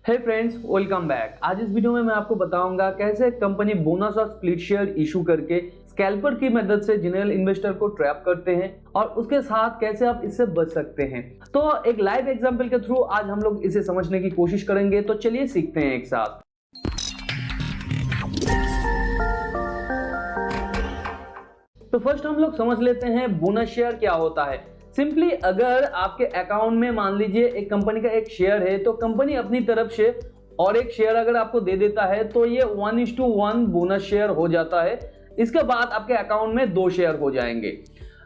हे friends, welcome back. आज इस video में मैं आपको बताऊंगा कैसे कंपनी बोनस और स्प्लिट शेयर इशू करके स्कैल्पर की मदद से जनरल इन्वेस्टर को ट्रैप करते हैं और उसके साथ कैसे आप इससे बच सकते हैं। तो एक लाइव एग्जांपल के थ्रू आज हम लोग इसे समझने की कोशिश करेंगे। तो चलिए सीखते हैं एक साथ। तो फर्स्ट हम लोग समझ लेते हैं बोनस शेयर क्या होता है। सिंपली अगर आपके अकाउंट में मान लीजिए एक कंपनी का एक शेयर है, तो कंपनी अपनी तरफ से और एक शेयर अगर आपको दे देता है तो ये 1:1 बोनस शेयर हो जाता है। इसके बाद आपके अकाउंट में 2 शेयर हो जाएंगे।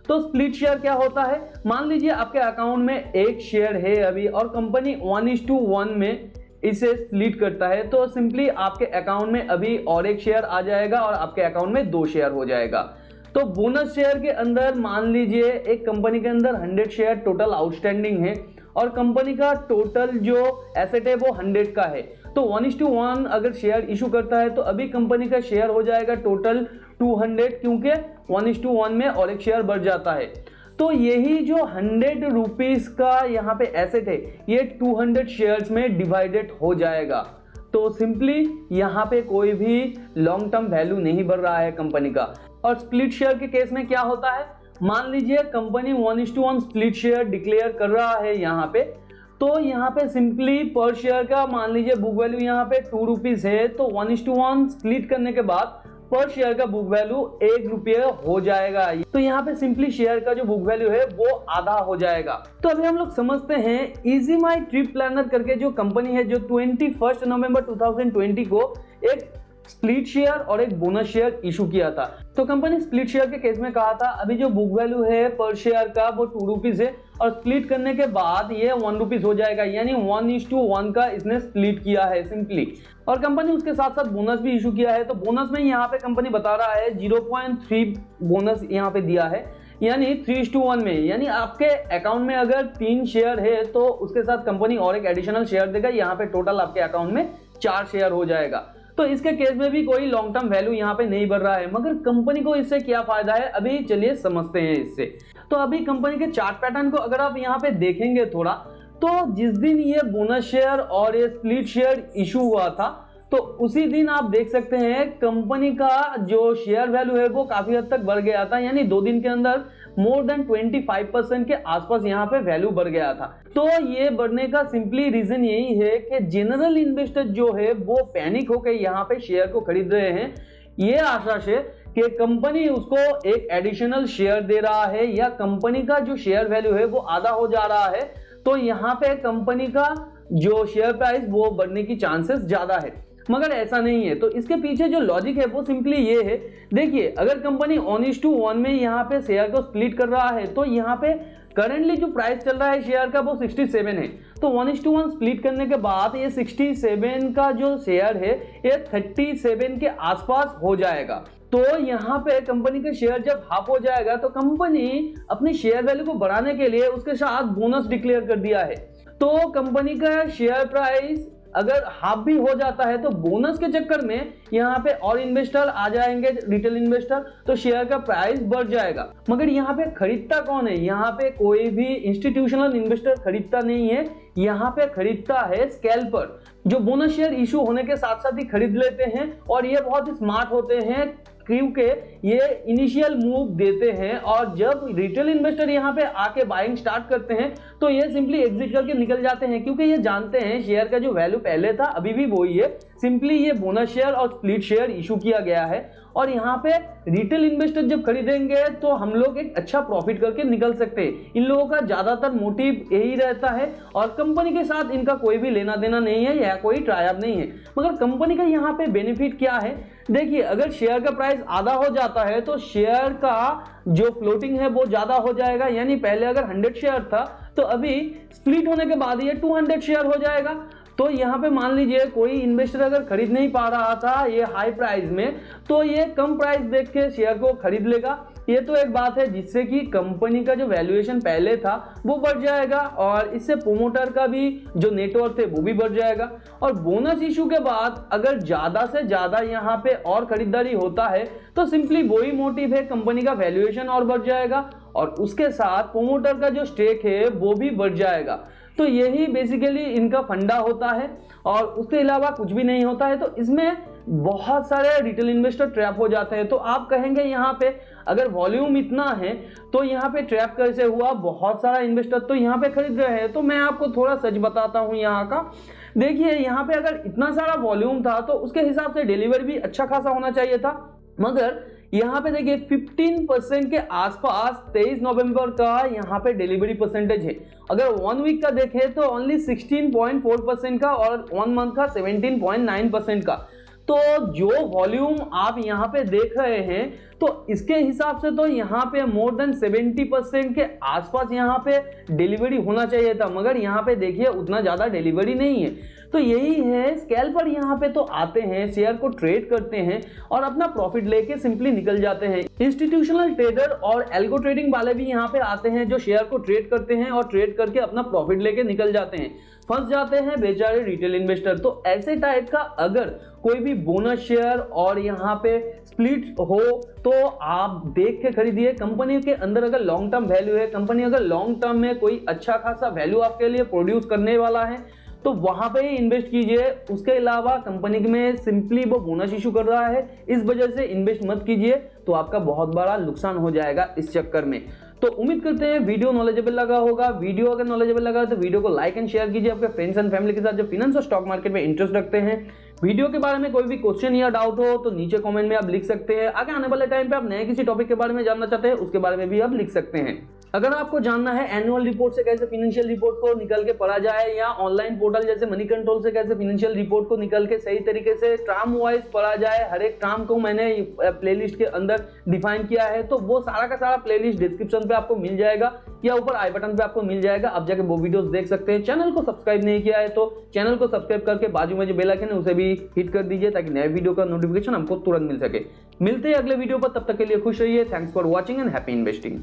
तो स्प्लिट शेयर क्या होता है, मान लीजिए आपके अकाउंट में एक शेयर है अभी और कंपनी 1:1 में इसे स्प्लिट करता है, तो सिंपली आपके अकाउंट में अभी और एक शेयर आ जाएगा और आपके अकाउंट में 2 शेयर हो जाएगा। तो बोनस शेयर के अंदर मान लीजिए एक कंपनी के अंदर 100 शेयर टोटल आउटस्टैंडिंग है और कंपनी का टोटल जो एसेट है वो 100 का है। तो 1:1 अगर शेयर इशू करता है तो अभी कंपनी का शेयर हो जाएगा टोटल 200, क्योंकि 1:1 में और एक शेयर बढ़ जाता है। तो यही जो 100 रुपीज का यहाँ पे एसेट है ये 200 शेयर्स में डिवाइडेड हो जाएगा। तो सिंपली यहाँ पे कोई भी लॉन्ग टर्म वैल्यू नहीं बढ़ रहा है कंपनी का। और स्प्लिट शेयर के केस में क्या होता है, मान लीजिए कंपनी 1:1 स्प्लिट शेयर डिक्लेयर कर रहा है यहाँ पे, तो यहाँ पे सिंपली पर शेयर का मान लीजिए बुक वैल्यू यहाँ पे 2 रुपीज है, तो 1:1 स्प्लिट करने के बाद पर शेयर का बुक वैल्यू 1 रुपये हो जाएगा। तो यहाँ पे सिंपली शेयर का जो बुक वैल्यू है वो आधा हो जाएगा। तो अभी हम लोग समझते हैं इजी माई ट्रिप प्लानर करके जो कंपनी है, जो 21 नवंबर 2020 को एक स्प्लिट शेयर और एक बोनस शेयर इशू किया था। तो कंपनी स्प्लिट शेयर के केस में कहा था अभी जो बुक वैल्यू है पर शेयर का वो 2 रुपीज है और स्प्लिट करने के बाद ये 1 रुपीज हो जाएगा, यानी 1:1 का इसने स्प्लिट किया है सिंपली। और कंपनी उसके साथ साथ बोनस भी इशू किया है। तो बोनस में यहाँ पे कंपनी बता रहा है 0.3 बोनस यहाँ पे दिया है, यानी 3:1 में, यानी आपके अकाउंट में अगर 3 शेयर है तो उसके साथ कंपनी और एक एडिशनल शेयर देगा। यहाँ पे टोटल आपके अकाउंट में 4 शेयर हो जाएगा। तो इसके केस में भी कोई लॉन्ग टर्म वैल्यू यहाँ पे नहीं बढ़ रहा है, मगर कंपनी को इससे क्या फायदा है अभी चलिए समझते हैं इससे। तो अभी कंपनी के चार्ट पैटर्न को अगर आप यहाँ पे देखेंगे थोड़ा, तो जिस दिन ये बोनस शेयर और ये स्प्लिट शेयर इशू हुआ था तो उसी दिन आप देख सकते हैं कंपनी का जो शेयर वैल्यू है वो काफी हद तक बढ़ गया था, यानी 2 दिन के अंदर मोर देन 25% के आसपास यहाँ पे वैल्यू बढ़ गया था। तो ये बढ़ने का सिंपली रीजन यही है कि जनरल इन्वेस्टर जो है वो पैनिक होकर यहाँ पे शेयर को खरीद रहे हैं, ये आशा से कि कंपनी उसको एक एडिशनल शेयर दे रहा है या कंपनी का जो शेयर वैल्यू है वो आधा हो जा रहा है। तो यहाँ पे कंपनी का जो शेयर प्राइस वो बढ़ने की चांसेस ज्यादा है, मगर ऐसा नहीं है। तो इसके पीछे जो लॉजिक है वो सिंपली ये है, देखिए अगर कंपनी 1:1 में यहाँ पे शेयर को स्प्लिट कर रहा है तो यहाँ पे करंटली जो प्राइस चल रहा है शेयर का वो 67 है। तो 1:1 स्प्लिट करने के बाद ये 67 का जो शेयर है ये 37 के आसपास हो जाएगा। तो यहाँ पे कंपनी का शेयर जब हाफ हो जाएगा तो कंपनी अपनी शेयर वैल्यू को बढ़ाने के लिए उसके साथ बोनस डिक्लेयर कर दिया है। तो कंपनी का शेयर प्राइस अगर हाफ भी हो जाता है तो बोनस के चक्कर में यहाँ पे और इन्वेस्टर आ जाएंगे, रिटेल इन्वेस्टर, तो शेयर का प्राइस बढ़ जाएगा। मगर यहाँ पे खरीदता कौन है, यहाँ पे कोई भी इंस्टीट्यूशनल इन्वेस्टर खरीदता नहीं है, यहाँ पे खरीदता है स्कैल्पर, जो बोनस शेयर इशू होने के साथ साथ ही खरीद लेते हैं। और ये बहुत ही स्मार्ट होते हैं क्योंकि ये इनिशियल मूव देते हैं और जब रिटेल इन्वेस्टर यहाँ पे आके बाइंग स्टार्ट करते हैं तो ये सिंपली एग्जिट करके निकल जाते हैं, क्योंकि ये जानते हैं शेयर का जो वैल्यू पहले था अभी भी वही है, सिंपली ये बोनस शेयर और स्प्लिट शेयर इशू किया गया है। और यहाँ पे रिटेल इन्वेस्टर जब खरीदेंगे तो हम लोग एक अच्छा प्रॉफिट करके निकल सकते हैं। इन लोगों का ज्यादातर मोटिव यही रहता है और कंपनी के साथ इनका कोई भी लेना देना नहीं है या कोई ट्रायब नहीं है। मगर कंपनी का यहाँ पे बेनिफिट क्या है, देखिए अगर शेयर का प्राइस आधा हो जाता है तो शेयर का जो फ्लोटिंग है वो ज्यादा हो जाएगा, यानी पहले अगर 100 शेयर था तो अभी स्प्लिट होने के बाद ये 200 शेयर हो जाएगा। तो यहाँ पे मान लीजिए कोई इन्वेस्टर अगर खरीद नहीं पा रहा था ये हाई प्राइस में, तो ये कम प्राइस देख के शेयर को खरीद लेगा। ये तो एक बात है जिससे कि कंपनी का जो वैल्यूएशन पहले था वो बढ़ जाएगा और इससे प्रोमोटर का भी जो नेटवर्थ है वो भी बढ़ जाएगा। और बोनस इशू के बाद अगर ज्यादा से ज्यादा यहाँ पे और खरीदारी होता है तो सिंपली वही मोटिव है, कंपनी का वैल्यूएशन और बढ़ जाएगा और उसके साथ प्रोमोटर का जो स्टेक है वो भी बढ़ जाएगा। तो यही बेसिकली इनका फंडा होता है और उसके अलावा कुछ भी नहीं होता है। तो इसमें बहुत सारे रिटेल इन्वेस्टर ट्रैप हो जाते हैं। तो आप कहेंगे यहाँ पे अगर वॉल्यूम इतना है तो यहाँ पे ट्रैप कैसे हुआ, बहुत सारा इन्वेस्टर तो यहाँ पे खरीद रहे हैं। तो मैं आपको थोड़ा सच बताता हूँ यहाँ का। देखिए यहाँ पे अगर इतना सारा वॉल्यूम था तो उसके हिसाब से डिलीवरी भी अच्छा खासा होना चाहिए था, मगर यहाँ पे देखिए 15% के आसपास 23 नवंबर का यहाँ पे डिलीवरी परसेंटेज है। अगर 1 वीक का देखें तो ओनली 16.4% का और 1 मंथ का 17.9% का। तो जो वॉल्यूम आप यहाँ पे देख रहे हैं तो इसके हिसाब से तो यहाँ पे मोर देन 70% के आसपास यहाँ पे डिलीवरी होना चाहिए था, मगर यहाँ पे देखिए उतना ज्यादा डिलीवरी नहीं है। तो यही है, स्कैल्पर यहाँ पे तो आते हैं, शेयर को ट्रेड करते हैं और अपना प्रॉफिट लेके सिंपली निकल जाते हैं। इंस्टीट्यूशनल ट्रेडर और एल्गो ट्रेडिंग वाले भी यहाँ पे आते हैं जो शेयर को ट्रेड करते हैं और ट्रेड करके अपना प्रॉफिट लेके निकल जाते हैं। फंस जाते हैं बेचारे रिटेल इन्वेस्टर। तो ऐसे टाइप का अगर कोई भी बोनस शेयर और यहाँ पे स्प्लिट हो तो आप देख के खरीदिए। कंपनी के अंदर अगर लॉन्ग टर्म वैल्यू है, कंपनी अगर लॉन्ग टर्म में कोई अच्छा खासा वैल्यू आपके लिए प्रोड्यूस करने वाला है तो वहां पे ही इन्वेस्ट कीजिए। उसके अलावा कंपनी में सिंपली वो बोनस इशू कर रहा है, इस वजह से इन्वेस्ट मत कीजिए, तो आपका बहुत बड़ा नुकसान हो जाएगा इस चक्कर में। तो उम्मीद करते हैं वीडियो नॉलेजेबल लगा होगा। वीडियो अगर नॉलेजेबल लगा तो वीडियो को लाइक एंड शेयर कीजिए अपने फ्रेंड्स एंड फैमिली के साथ जो फाइनेंस और स्टॉक मार्केट में इंटरेस्ट रखते हैं। वीडियो के बारे में कोई भी क्वेश्चन या डाउट हो तो नीचे कमेंट में आप लिख सकते हैं। आगे आने वाले टाइम पे आप नए किसी टॉपिक के बारे में जानना चाहते हैं उसके बारे में भी आप लिख सकते हैं। अगर आपको जानना है एनुअल रिपोर्ट से कैसे फाइनेंशियल रिपोर्ट को निकल के पढ़ा जाए या ऑनलाइन पोर्टल जैसे मनी कंट्रोल से कैसे फाइनेंशियल रिपोर्ट को निकल के सही तरीके से टर्म वाइज पढ़ा जाए, हर एक टर्म को मैंने प्लेलिस्ट के अंदर डिफाइन किया है। तो वो सारा का सारा प्लेलिस्ट डिस्क्रिप्शन पे आपको मिल जाएगा या ऊपर आई बटन पे आपको मिल जाएगा, आप जाके वो वीडियोस देख सकते हैं। चैनल को सब्सक्राइब नहीं किया है तो चैनल को सब्सक्राइब करके बाजू में जो बेल आइकन है उसे भी हिट कर दीजिए ताकि नए वीडियो का नोटिफिकेशन हमको तुरंत मिल सके। मिलते हैं अगले वीडियो पर, तब तक के लिए खुश रहिए। Thanks for watching and happy investing.